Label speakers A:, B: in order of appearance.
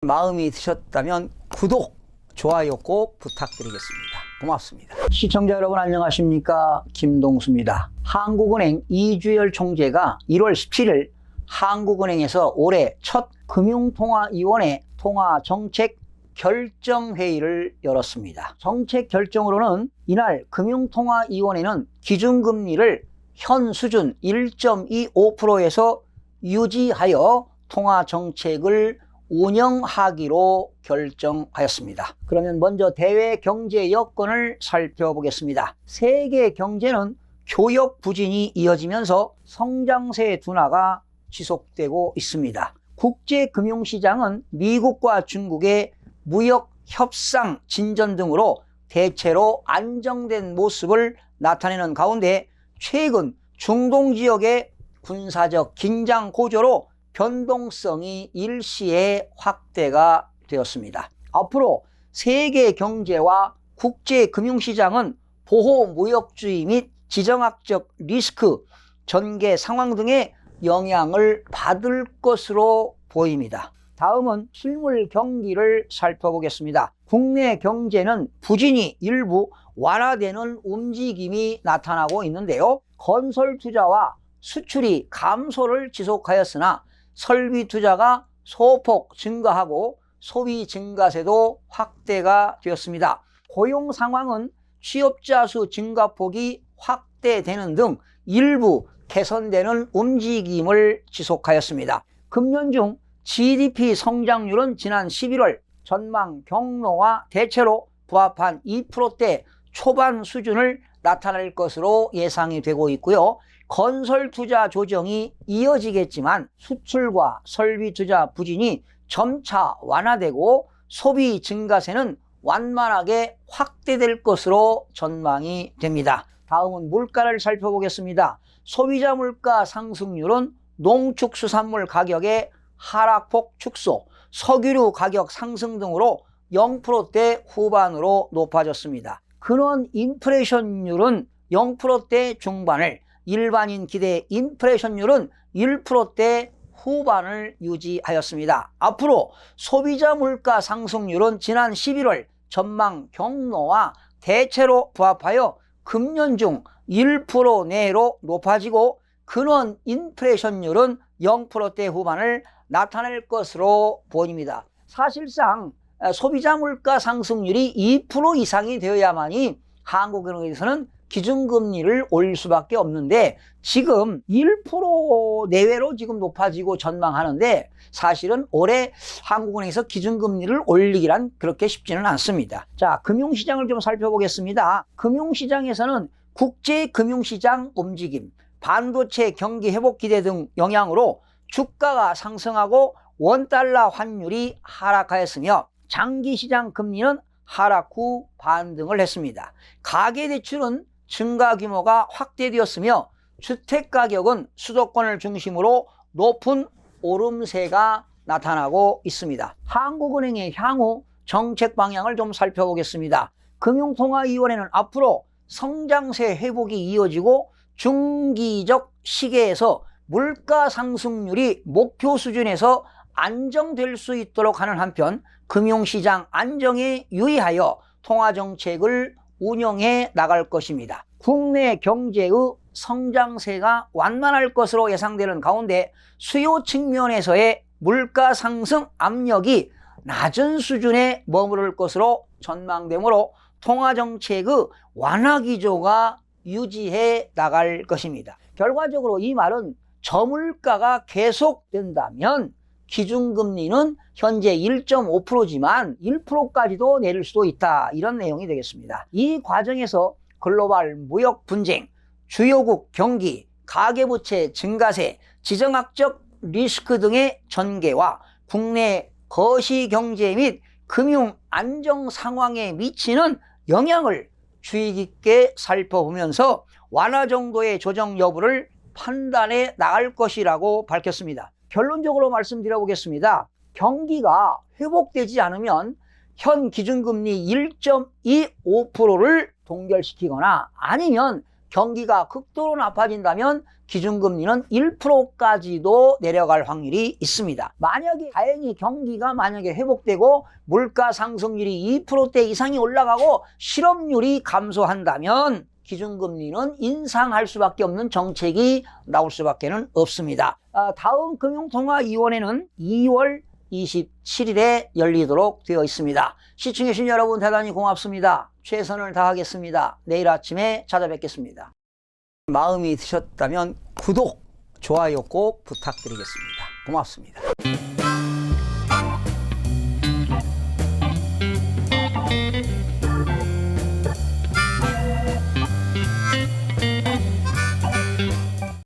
A: 마음이 드셨다면 구독, 좋아요 꼭 부탁드리겠습니다. 고맙습니다. 시청자 여러분 안녕하십니까? 김동수입니다. 한국은행 이주열 총재가 1월 17일 한국은행에서 올해 첫 금융통화위원회 통화정책 결정회의를 열었습니다. 정책 결정으로는 이날 금융통화위원회는 기준금리를 현 수준 1.25%에서 유지하여 통화정책을 운영하기로 결정하였습니다. 그러면 먼저 대외 경제 여건을 살펴보겠습니다. 세계 경제는 교역 부진이 이어지면서 성장세 둔화가 지속되고 있습니다. 국제금융시장은 미국과 중국의 무역 협상 진전 등으로 대체로 안정된 모습을 나타내는 가운데 최근 중동 지역의 군사적 긴장 고조로 변동성이 일시에 확대가 되었습니다. 앞으로 세계 경제와 국제 금융시장은 보호 무역주의 및 지정학적 리스크, 전개 상황 등의 영향을 받을 것으로 보입니다. 다음은 실물 경기를 살펴보겠습니다. 국내 경제는 부진이 일부 완화되는 움직임이 나타나고 있는데요. 건설 투자와 수출이 감소를 지속하였으나 설비 투자가 소폭 증가하고 소비 증가세도 확대가 되었습니다. 고용 상황은 취업자 수 증가폭이 확대되는 등 일부 개선되는 움직임을 지속하였습니다. 금년 중 GDP 성장률은 지난 11월 전망 경로와 대체로 부합한 2%대 초반 수준을 나타낼 것으로 예상이 되고 있고요. 건설 투자 조정이 이어지겠지만 수출과 설비 투자 부진이 점차 완화되고 소비 증가세는 완만하게 확대될 것으로 전망이 됩니다. 다음은 물가를 살펴보겠습니다. 소비자 물가 상승률은 농축수산물 가격의 하락폭 축소, 석유류 가격 상승 등으로 0%대 후반으로 높아졌습니다. 근원 인플레이션율은 0%대 중반을, 일반인 기대 인플레이션율은 1%대 후반을 유지하였습니다. 앞으로 소비자 물가 상승률은 지난 11월 전망 경로와 대체로 부합하여 금년 중 1% 내로 높아지고 근원 인플레이션율은 0%대 후반을 나타낼 것으로 보입니다. 사실상 소비자 물가 상승률이 2% 이상이 되어야만이 한국은행에서는 기준금리를 올릴 수밖에 없는데 지금 1% 내외로 지금 높아지고 전망하는데 사실은 올해 한국은행에서 기준금리를 올리기란 그렇게 쉽지는 않습니다. 자, 금융시장을 좀 살펴보겠습니다. 금융시장에서는 국제금융시장 움직임, 반도체 경기 회복 기대 등 영향으로 주가가 상승하고 원달러 환율이 하락하였으며 장기시장 금리는 하락 후 반등을 했습니다. 가계대출은 증가 규모가 확대되었으며 주택가격은 수도권을 중심으로 높은 오름세가 나타나고 있습니다. 한국은행의 향후 정책 방향을 좀 살펴보겠습니다. 금융통화위원회는 앞으로 성장세 회복이 이어지고 중기적 시계에서 물가 상승률이 목표 수준에서 안정될 수 있도록 하는 한편 금융시장 안정에 유의하여 통화정책을 운영해 나갈 것입니다. 국내 경제의 성장세가 완만할 것으로 예상되는 가운데 수요 측면에서의 물가 상승 압력이 낮은 수준에 머무를 것으로 전망되므로 통화정책의 완화 기조가 유지해 나갈 것입니다. 결과적으로 이 말은 저물가가 계속된다면 기준금리는 현재 1.5%지만 1%까지도 내릴 수도 있다, 이런 내용이 되겠습니다. 이 과정에서 글로벌 무역 분쟁, 주요국 경기, 가계부채 증가세, 지정학적 리스크 등의 전개와 국내 거시경제 및 금융 안정 상황에 미치는 영향을 주의 깊게 살펴보면서 완화 정도의 조정 여부를 판단해 나갈 것이라고 밝혔습니다. 결론적으로 말씀드려보겠습니다. 경기가 회복되지 않으면 현 기준금리 1.25%를 동결시키거나 아니면 경기가 극도로 나빠진다면 기준금리는 1%까지도 내려갈 확률이 있습니다. 만약에 다행히 경기가 회복되고 물가 상승률이 2%대 이상이 올라가고 실업률이 감소한다면 기준금리는 인상할 수밖에 없는 정책이 나올 수밖에 없습니다. 다음 금융통화위원회는 2월 27일에 열리도록 되어 있습니다. 시청해주신 여러분 대단히 고맙습니다. 최선을 다하겠습니다. 내일 아침에 찾아뵙겠습니다. 마음이 드셨다면 구독, 좋아요 꼭 부탁드리겠습니다. 고맙습니다.